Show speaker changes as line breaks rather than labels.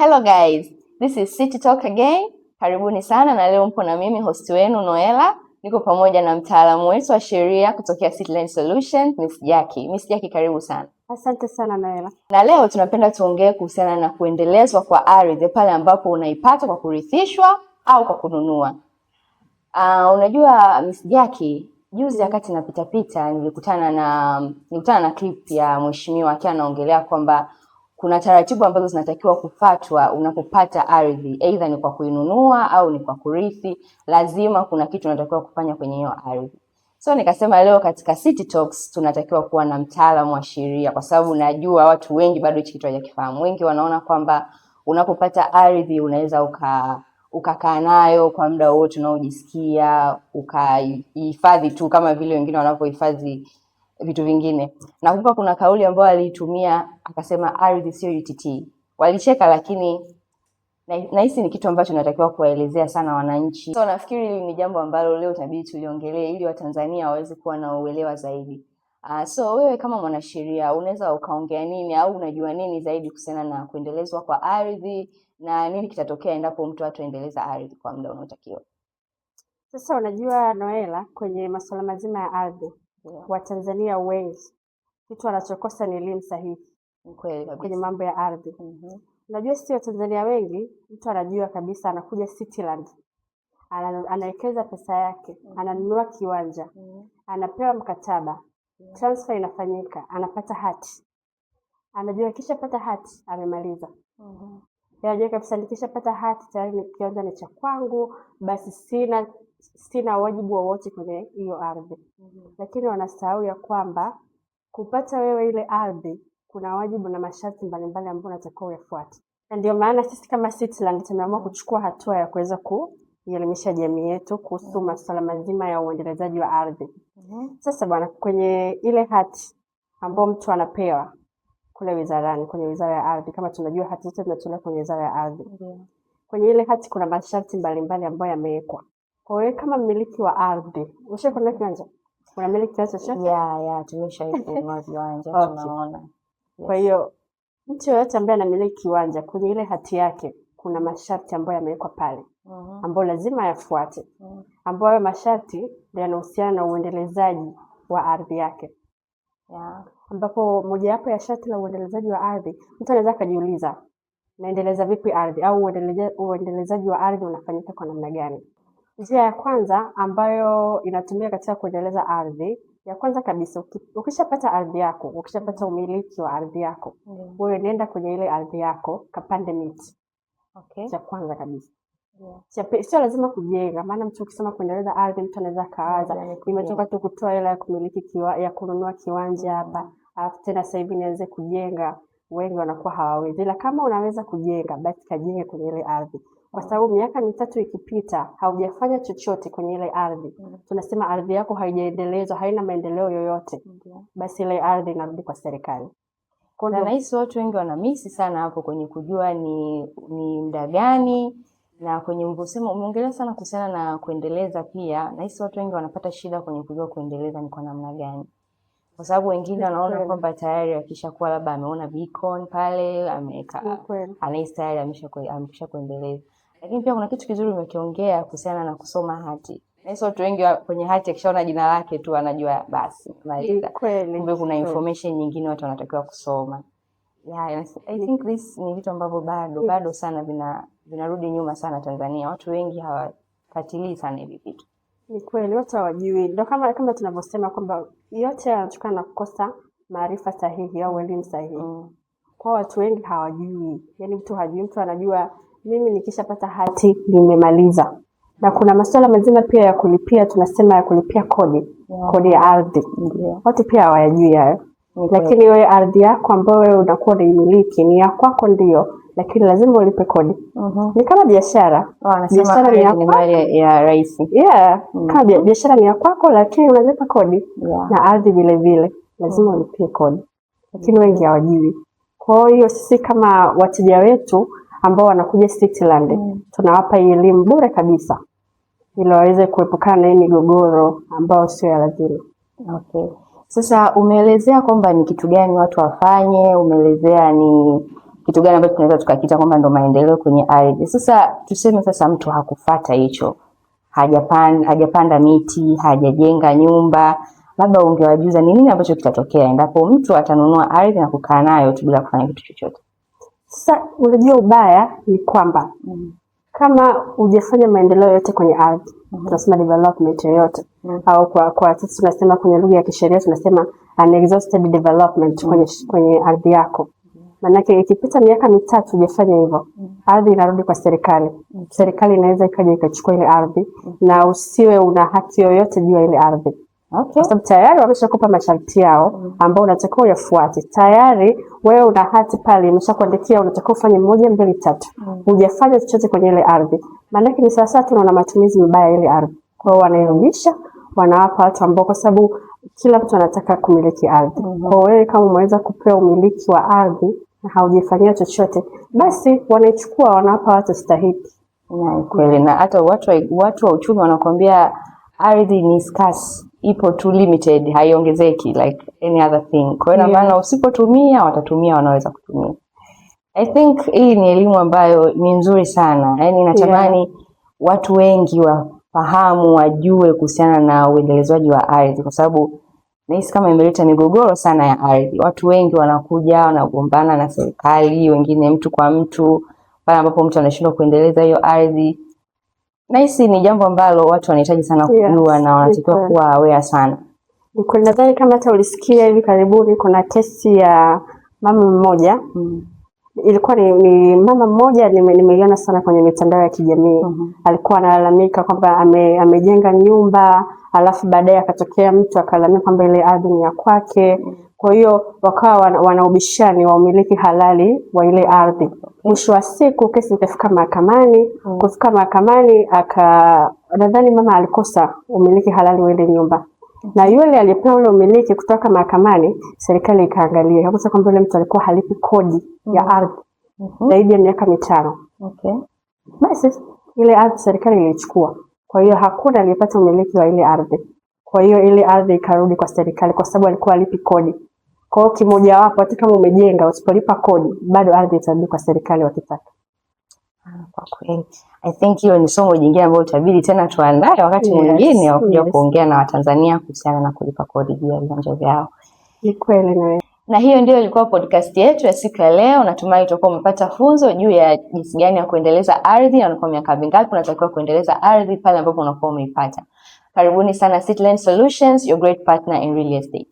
Hello guys, this is City Talk again. Karibuni sana na leo mpo na mimi host wenu Noela. Niko pamoja na mtaalamu wetu wa sheria kutokea Cityland Solution, Miss Jackie. Miss Jackie, karibu sana.
Asante sana Noela.
Na leo tunapenda tuongee kuhusiana na kuendelezwa kwa ardhi pale ambapo unaipata kwa kurithishwa au kwa kununua. Unajua Miss Jackie, juzi wakati napita nilikutana na clip ya mheshimiwa akiwa anaongelea kwamba kuna taratibu ambazo zinatakiwa kufuatwa unapopata ardhi, either ni kwa kuinunua au ni kwa kurithi. Lazima kuna kitu unatakiwa kufanya kwenye hiyo ardhi. So nikasema leo katika City Talks tunatakiwa kuwa na mtaalamu wa sheria, kwa sababu najua watu wengi bado hichi kitu hawajakifahamu. Wengi wanaona kwamba unapopata ardhi unaweza ukakaa nayo kwa muda wote unaojisikia, ukahifadhi tu kama vile wengine wanapohifadhi vitu vingine. Nakumbuka kuna kauli ambayo aliitumia akasema ardhi sio UTT. Walicheka, lakini nahisi ni kitu ambacho natakiwa kuwaelezea sana wananchi. So nafikiri hili ni jambo ambalo leo itabidi tuliongelee ili Watanzania waweze kuwa na uelewa zaidi. So wewe kama mwanasheria unaweza ukaongea nini au unajua nini zaidi kuhusiana na kuendelezwa kwa ardhi na nini kitatokea endapo mtu hataendeleza ardhi kwa muda unaotakiwa?
Sasa unajua Noela, kwenye masuala mazima ya ardhi, Watanzania wengi kitu wanachokosa ni elimu sahihi.
Kweli kabisa.
Kwenye mambo ya ardhi. Unajua sisi Watanzania wengi, mtu anajua kabisa anakuja Cityland, anawekeza pesa yake, ananunua kiwanja, anapewa mkataba, transfer inafanyika, anapata hati. Anajua kisha pata hati amemaliza. Anajua kabisa nikishapata hati tayari kiwanja ni cha kwangu, basi sina wajibu wowote kwenye hiyo ardhi. Lakini wanasahau ya kwamba kupata wewe ile ardhi kuna wajibu na masharti mbalimbali ambayo unatakiwa uyafuate. Na ndio maana sisi kama Cityland tumeamua kuchukua hatua ya kuweza kuelimisha jamii yetu kuhusu masuala mazima ya uendelezaji wa ardhi. Sasa bwana, kwenye ile hati ambayo mtu anapewa kule wizarani, kwenye wizara ya ardhi, kama tunajua hati zote zinatolewa kwenye wizara ya ardhi. Kwenye ile hati kuna masharti mbalimbali ambayo yamewekwa. Kwa hiyo kama mmiliki wa ardhi, ushakwenda kiwanja? Unamiliki kiwanja chochote?
Tumeshakununua viwanja, tunaona.
Kwa hiyo mtu yoyote ambaye anamiliki kiwanja, kwenye ile hati yake kuna masharti ambayo yamewekwa pale, ambayo lazima yafuate, ambayo masharti yanahusiana na uendelezaji wa ardhi yake. Ambapo mojawapo ya sharti la uendelezaji wa ardhi, mtu anaweza kujiuliza, naendeleza vipi ardhi au uendelezaji wa ardhi unafanyika kwa namna gani? Njia ya kwanza ambayo inatumika katika kuendeleza ardhi, ya kwanza kabisa, ukishapata ardhi yako, ukishapata umiliki wa ardhi yako, wewe nenda kwenye ile ardhi yako kapande miti. Cha kwanza kabisa. Sio lazima kujenga, maana mtu ukisema kuendeleza ardhi mtu anaweza kawaza nimetoka tu kutoa hela ya kumiliki ya kununua kiwanja hapa, alafu tena sasa hivi nianze kujenga. Wengi wanakuwa hawawezi. Ila kama unaweza kujenga, basi kajenge kwenye ile ardhi. Kwa sababu miaka mitatu ikipita haujafanya chochote kwenye ile ardhi, tunasema ardhi yako haijaendelezwa, haina maendeleo yoyote, basi ile ardhi inarudi kwa serikali.
Na nahisi watu wengi wanamisi sana hapo kwenye kujua ni muda gani, na kwenye mvosema umeongelea sana kuhusiana na kuendeleza pia. Nahisi watu wengi wanapata shida kwenye kujua kuendeleza ni kwa namna gani. Kwa sababu wengine wanaona kwamba tayari akishakuwa labda ameona beacon pale, ameweka anahisi tayari amesha kuendeleza. Lakini pia kuna kitu kizuri umekiongea kuhusiana na kusoma hati. Nahisi watu wengi kwenye hati akishaona jina lake tu anajua basi maliza. Kumbe kuna information nyingine watu wanatakiwa kusoma. I think this ni vitu ambavyo bado sana vinarudi nyuma sana Tanzania. Watu wengi hawafuatilii sana hivi vitu.
Ni kweli watu hawajui. Ndio kama tunavyosema kwamba yote yanatokana na kukosa maarifa sahihi au elimu sahihi. Kwa watu wengi hawajui. Yaani mtu hajui, mtu anajua mimi nikishapata hati nimemaliza. Na kuna masuala mazima pia ya kulipia, tunasema ya kulipia kodi, kodi ya ardhi. Watu pia hawajui hayo. Lakini wewe ardhi yako ambayo wewe unakuwa unaimiliki ni ya kwako ndio, lakini lazima ulipe kodi. Ni kama biashara.
Biashara ni mali ya rais.
Kama biashara ni ya kwako lakini unalipa kodi. Na ardhi vile vile lazima ulipie kodi. Lakini wengi hawajui. Kwa hiyo sisi kama wateja wetu ambao wanakuja Cityland, tunawapa elimu bure kabisa ili waweze kuepukana na migogoro ambayo sio ya lazima.
Sasa umeelezea kwamba ni kitu gani watu wafanye, umeelezea ni kitu gani ambacho tunaweza tukakiita kwamba ndo maendeleo kwenye ardhi. Sasa tuseme sasa mtu hakufuata hicho, hajapanda miti, hajajenga nyumba, labda ungewajuza ni nini ambacho kitatokea endapo mtu atanunua ardhi na kukaa nayo tu bila kufanya kitu chochote?
Sasa unajua ubaya ni kwamba kama hujafanya maendeleo yote kwenye ardhi, tunasema development yoyote, au kwa sisi tunasema kwenye lugha ya kisheria tunasema unexhausted development kwenye ardhi yako. Manake ikipita miaka 3 hujafanya hivyo, ardhi inarudi kwa serikali. Serikali inaweza ikaja ikachukua ile ardhi na usiwe una haki yoyote juu ya ile ardhi.
Okay.
Kwa sababu tayari wameshakupa masharti yao ambao unatakiwa uyafuate. Tayari wewe una hati pale, imeshakuandikia unatakiwa ufanye 1, 2, 3. Hujafanya chochote kwenye ile ardhi. Maana ni sasa tunaona matumizi mabaya ile ardhi. Kwa hiyo wanairudisha, wanawapa watu ambao, kwa sababu kila mtu anataka kumiliki ardhi. Kwa hiyo wewe kama umeweza kupewa umiliki wa ardhi na haujifanyia chochote, basi wanaichukua wanawapa watu stahiki.
Kweli, na hata watu wa uchumi wanakuambia ardhi ni scarce, ipo too limited, haiongezeki like any other thing. Kwa hiyo maana usipotumia watatumia, wanaweza kutumia. I think hii ni elimu ambayo ni nzuri sana. Yaani natamani watu wengi wafahamu, wajue kuhusiana na uendelezwaji wa ardhi, kwa sababu nahisi kama imeleta migogoro sana ya ardhi. Watu wengi wanakuja wanagombana na serikali, wengine mtu kwa mtu, pale ambapo mtu anashindwa kuendeleza hiyo ardhi. Nahisi ni jambo ambalo watu wanahitaji sana kujua na wanatakiwa kuwa aware sana.
Nadhani kama hata ulisikia hivi karibuni kuna kesi ya mama mmoja. Ilikuwa ni mama mmoja, nimeiona sana kwenye mitandao ya kijamii. Alikuwa analalamika kwamba amejenga nyumba, alafu baadaye akatokea mtu akalalamika kwamba ile ardhi ni ya kwake. Kwa hiyo wakawa wanaubishani wa umiliki halali wa ile ardhi. Mwisho wa siku kesi ikafika mahakamani. Kufika mahakamani nadhani mama alikosa umiliki halali wa ile nyumba. Na yule aliyepewa ule umiliki kutoka mahakamani, serikali ikaangalia. Hakusa kwamba yule mtu alikuwa halipi kodi ya ardhi zaidi ya miaka 5.
Okay.
Basi ile ardhi serikali ilichukua. Kwa hiyo hakuna aliyepata umiliki wa ile ardhi. Kwa hiyo ile ardhi ikarudi kwa serikali kwa sababu alikuwa halipi kodi. Kwa hiyo kimoja wapo, hata kama umejenga usipolipa kodi, bado ardhi itarudi kwa serikali wakitaka.
Kwa kweli, I think hiyo ni somo jingine ambalo itabidi tena tuandae wakati mwingine wa kuja kuongea na Watanzania kuhusiana na kulipa kodi juu ya viwanja vyao.
Ni kweli.
Na hiyo ndio ilikuwa podcast yetu ya siku ya leo. Natumai utakuwa umepata funzo juu ya jinsi gani ya kuendeleza ardhi, na kwa miaka mingapi unatakiwa kuendeleza ardhi pale ambapo unakuwa umeipata. Karibuni sana Citylens Solutions, your great partner in real estate.